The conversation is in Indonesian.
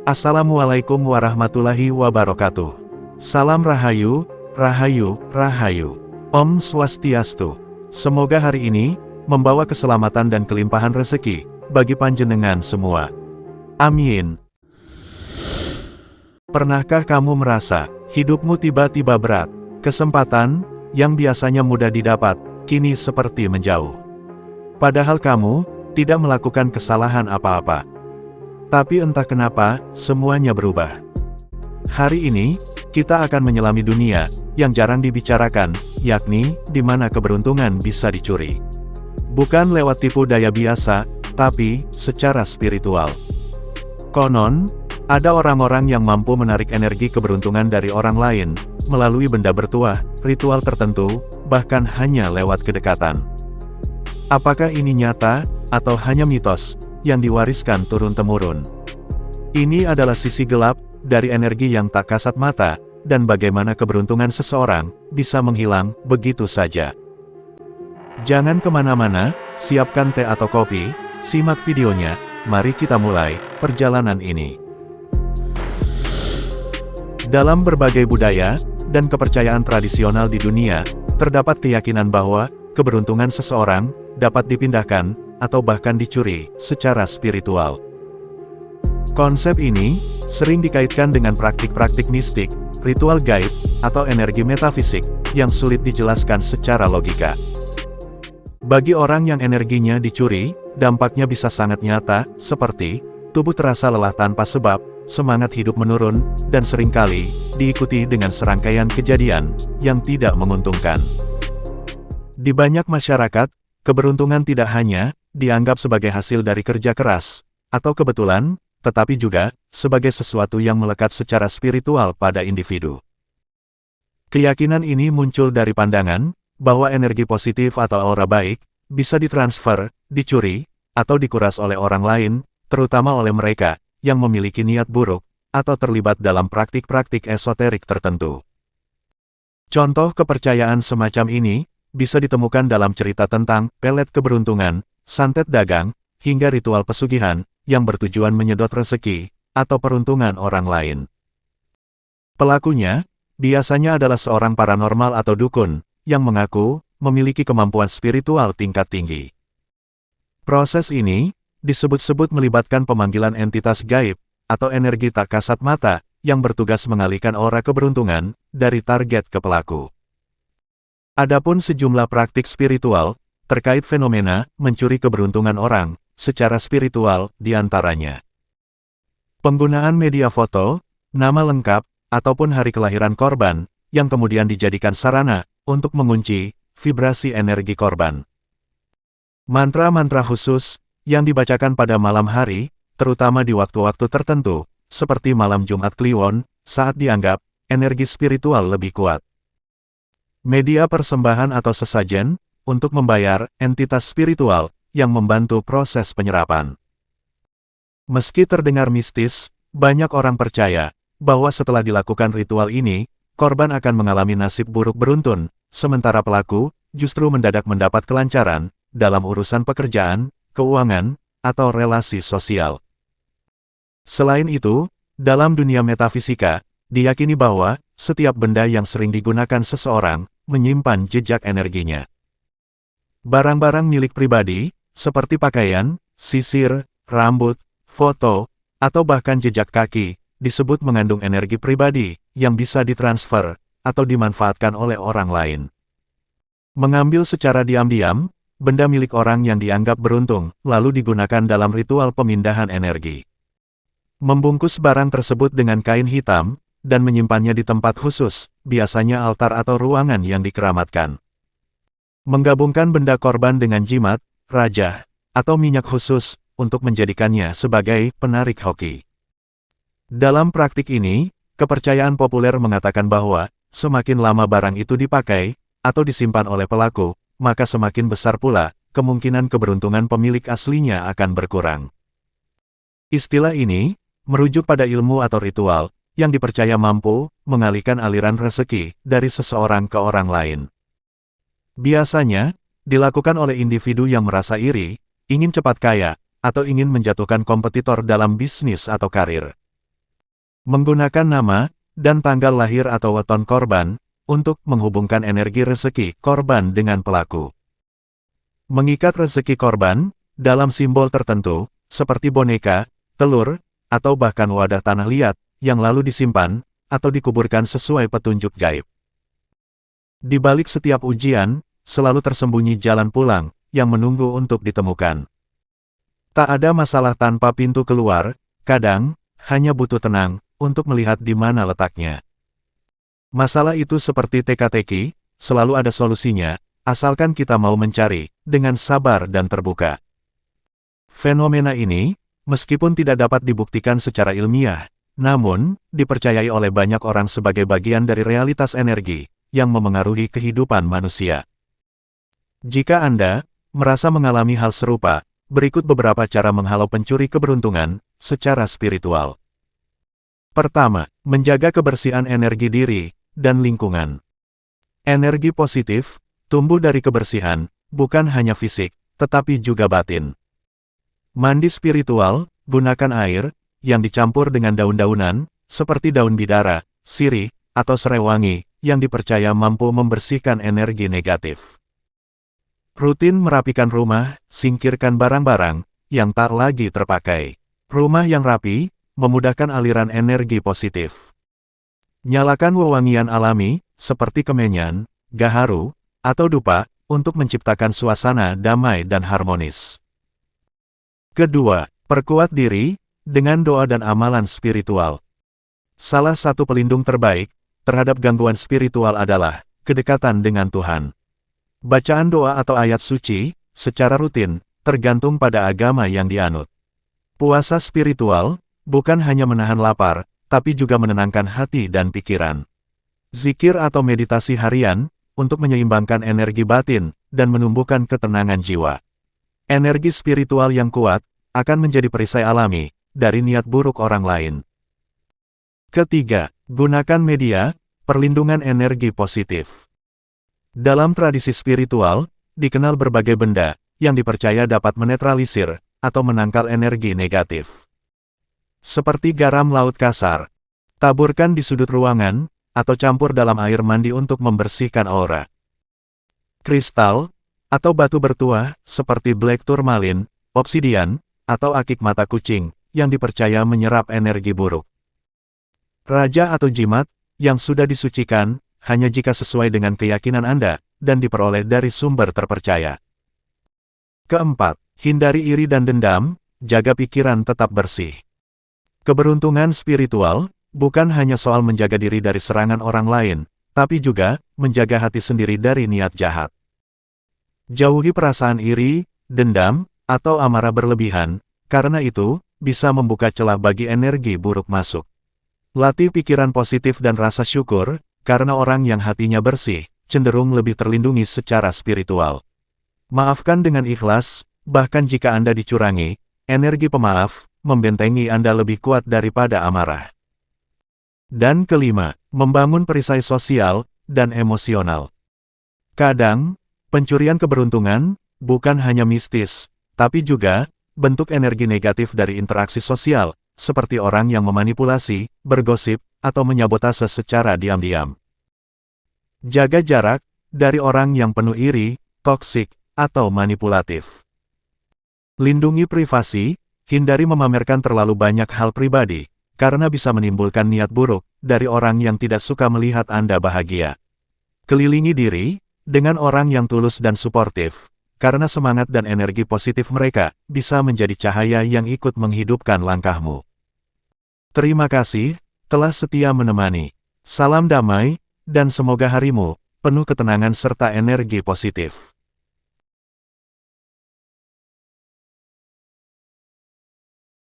Assalamualaikum warahmatullahi wabarakatuh. Salam Rahayu, Rahayu, Rahayu. Om Swastiastu. Semoga hari ini membawa keselamatan dan kelimpahan rezeki bagi panjenengan semua. Amin. Pernahkah kamu merasa hidupmu tiba-tiba berat? Kesempatan yang biasanya mudah didapat, kini seperti menjauh. Padahal kamu tidak melakukan kesalahan apa-apa. Tapi entah kenapa, semuanya berubah. Hari ini, kita akan menyelami dunia yang jarang dibicarakan, yakni di mana keberuntungan bisa dicuri. Bukan lewat tipu daya biasa, tapi secara spiritual. Konon, ada orang-orang yang mampu menarik energi keberuntungan dari orang lain, melalui benda bertuah, ritual tertentu, bahkan hanya lewat kedekatan. Apakah ini nyata, atau hanya mitos yang diwariskan turun-temurun? Ini adalah sisi gelap dari energi yang tak kasat mata, dan bagaimana keberuntungan seseorang bisa menghilang begitu saja. Jangan kemana-mana, siapkan teh atau kopi, simak videonya, mari kita mulai perjalanan ini. Dalam berbagai budaya dan kepercayaan tradisional di dunia, terdapat keyakinan bahwa keberuntungan seseorang dapat dipindahkan atau bahkan dicuri secara spiritual. Konsep ini sering dikaitkan dengan praktik-praktik mistik, ritual gaib, atau energi metafisik yang sulit dijelaskan secara logika. Bagi orang yang energinya dicuri, dampaknya bisa sangat nyata, seperti tubuh terasa lelah tanpa sebab, semangat hidup menurun, dan seringkali diikuti dengan serangkaian kejadian yang tidak menguntungkan. Di banyak masyarakat, keberuntungan tidak hanya dianggap sebagai hasil dari kerja keras atau kebetulan, tetapi juga sebagai sesuatu yang melekat secara spiritual pada individu. Keyakinan ini muncul dari pandangan bahwa energi positif atau aura baik bisa ditransfer, dicuri, atau dikuras oleh orang lain, terutama oleh mereka yang memiliki niat buruk atau terlibat dalam praktik-praktik esoterik tertentu. Contoh kepercayaan semacam ini bisa ditemukan dalam cerita tentang pelet keberuntungan, santet dagang, hingga ritual pesugihan yang bertujuan menyedot rezeki atau peruntungan orang lain. Pelakunya biasanya adalah seorang paranormal atau dukun yang mengaku memiliki kemampuan spiritual tingkat tinggi. Proses ini disebut-sebut melibatkan pemanggilan entitas gaib atau energi tak kasat mata yang bertugas mengalihkan aura keberuntungan dari target ke pelaku. Adapun sejumlah praktik spiritual terkait fenomena mencuri keberuntungan orang secara spiritual di antaranya penggunaan media foto, nama lengkap, ataupun hari kelahiran korban yang kemudian dijadikan sarana untuk mengunci vibrasi energi korban. Mantra-mantra khusus yang dibacakan pada malam hari, terutama di waktu-waktu tertentu, seperti malam Jumat Kliwon, saat dianggap energi spiritual lebih kuat. Media persembahan atau sesajen untuk membayar entitas spiritual yang membantu proses penyerapan. Meski terdengar mistis, banyak orang percaya bahwa setelah dilakukan ritual ini, korban akan mengalami nasib buruk beruntun, sementara pelaku justru mendadak mendapat kelancaran dalam urusan pekerjaan, keuangan, atau relasi sosial. Selain itu, dalam dunia metafisika, diyakini bahwa setiap benda yang sering digunakan seseorang menyimpan jejak energinya. Barang-barang milik pribadi, seperti pakaian, sisir, rambut, foto, atau bahkan jejak kaki, disebut mengandung energi pribadi yang bisa ditransfer atau dimanfaatkan oleh orang lain. Mengambil secara diam-diam benda milik orang yang dianggap beruntung, lalu digunakan dalam ritual pemindahan energi. Membungkus barang tersebut dengan kain hitam, dan menyimpannya di tempat khusus, biasanya altar atau ruangan yang dikeramatkan. Menggabungkan benda korban dengan jimat, rajah, atau minyak khusus, untuk menjadikannya sebagai penarik hoki. Dalam praktik ini, kepercayaan populer mengatakan bahwa, semakin lama barang itu dipakai, atau disimpan oleh pelaku, maka semakin besar pula, kemungkinan keberuntungan pemilik aslinya akan berkurang. Istilah ini, merujuk pada ilmu atau ritual, yang dipercaya mampu mengalihkan aliran rezeki dari seseorang ke orang lain. Biasanya, dilakukan oleh individu yang merasa iri, ingin cepat kaya, atau ingin menjatuhkan kompetitor dalam bisnis atau karir. Menggunakan nama dan tanggal lahir atau weton korban untuk menghubungkan energi rezeki korban dengan pelaku. Mengikat rezeki korban dalam simbol tertentu, seperti boneka, telur, atau bahkan wadah tanah liat yang lalu disimpan atau dikuburkan sesuai petunjuk gaib. Di balik setiap ujian, selalu tersembunyi jalan pulang yang menunggu untuk ditemukan. Tak ada masalah tanpa pintu keluar, kadang hanya butuh tenang untuk melihat di mana letaknya. Masalah itu seperti teka-teki, selalu ada solusinya, asalkan kita mau mencari dengan sabar dan terbuka. Fenomena ini, meskipun tidak dapat dibuktikan secara ilmiah, namun dipercayai oleh banyak orang sebagai bagian dari realitas energi yang memengaruhi kehidupan manusia. Jika Anda merasa mengalami hal serupa, berikut beberapa cara menghalau pencuri keberuntungan secara spiritual. Pertama, menjaga kebersihan energi diri dan lingkungan. Energi positif tumbuh dari kebersihan, bukan hanya fisik, tetapi juga batin. Mandi spiritual, gunakan air yang dicampur dengan daun-daunan, seperti daun bidara, sirih, atau serai wangi, yang dipercaya mampu membersihkan energi negatif. Rutin merapikan rumah, singkirkan barang-barang yang tak lagi terpakai. Rumah yang rapi memudahkan aliran energi positif. Nyalakan wewangian alami, seperti kemenyan, gaharu, atau dupa, untuk menciptakan suasana damai dan harmonis. Kedua, perkuat diri dengan doa dan amalan spiritual. Salah satu pelindung terbaik terhadap gangguan spiritual adalah kedekatan dengan Tuhan. Bacaan doa atau ayat suci secara rutin tergantung pada agama yang dianut. Puasa spiritual bukan hanya menahan lapar, tapi juga menenangkan hati dan pikiran. Zikir atau meditasi harian untuk menyeimbangkan energi batin dan menumbuhkan ketenangan jiwa. Energi spiritual yang kuat akan menjadi perisai alami dari niat buruk orang lain. Ketiga, gunakan media perlindungan energi positif. Dalam tradisi spiritual, dikenal berbagai benda yang dipercaya dapat menetralisir atau menangkal energi negatif. Seperti garam laut kasar, taburkan di sudut ruangan, atau campur dalam air mandi untuk membersihkan aura. Kristal atau batu bertuah, seperti black tourmaline, obsidian, atau akik mata kucing, yang dipercaya menyerap energi buruk. Raja atau jimat, yang sudah disucikan, hanya jika sesuai dengan keyakinan Anda, dan diperoleh dari sumber terpercaya. Keempat, hindari iri dan dendam, jaga pikiran tetap bersih. Keberuntungan spiritual, bukan hanya soal menjaga diri dari serangan orang lain, tapi juga menjaga hati sendiri dari niat jahat. Jauhi perasaan iri, dendam, atau amarah berlebihan, karena itu bisa membuka celah bagi energi buruk masuk. Latih pikiran positif dan rasa syukur, karena orang yang hatinya bersih, cenderung lebih terlindungi secara spiritual. Maafkan dengan ikhlas, bahkan jika Anda dicurangi, energi pemaaf membentengi Anda lebih kuat daripada amarah. Dan kelima, membangun perisai sosial dan emosional. Kadang, pencurian keberuntungan bukan hanya mistis, tapi juga bentuk energi negatif dari interaksi sosial, seperti orang yang memanipulasi, bergosip, atau menyabotase secara diam-diam. Jaga jarak dari orang yang penuh iri, toksik, atau manipulatif. Lindungi privasi, hindari memamerkan terlalu banyak hal pribadi, karena bisa menimbulkan niat buruk dari orang yang tidak suka melihat Anda bahagia. Kelilingi diri dengan orang yang tulus dan suportif, karena semangat dan energi positif mereka bisa menjadi cahaya yang ikut menghidupkan langkahmu. Terima kasih telah setia menemani. Salam damai, dan semoga harimu penuh ketenangan serta energi positif.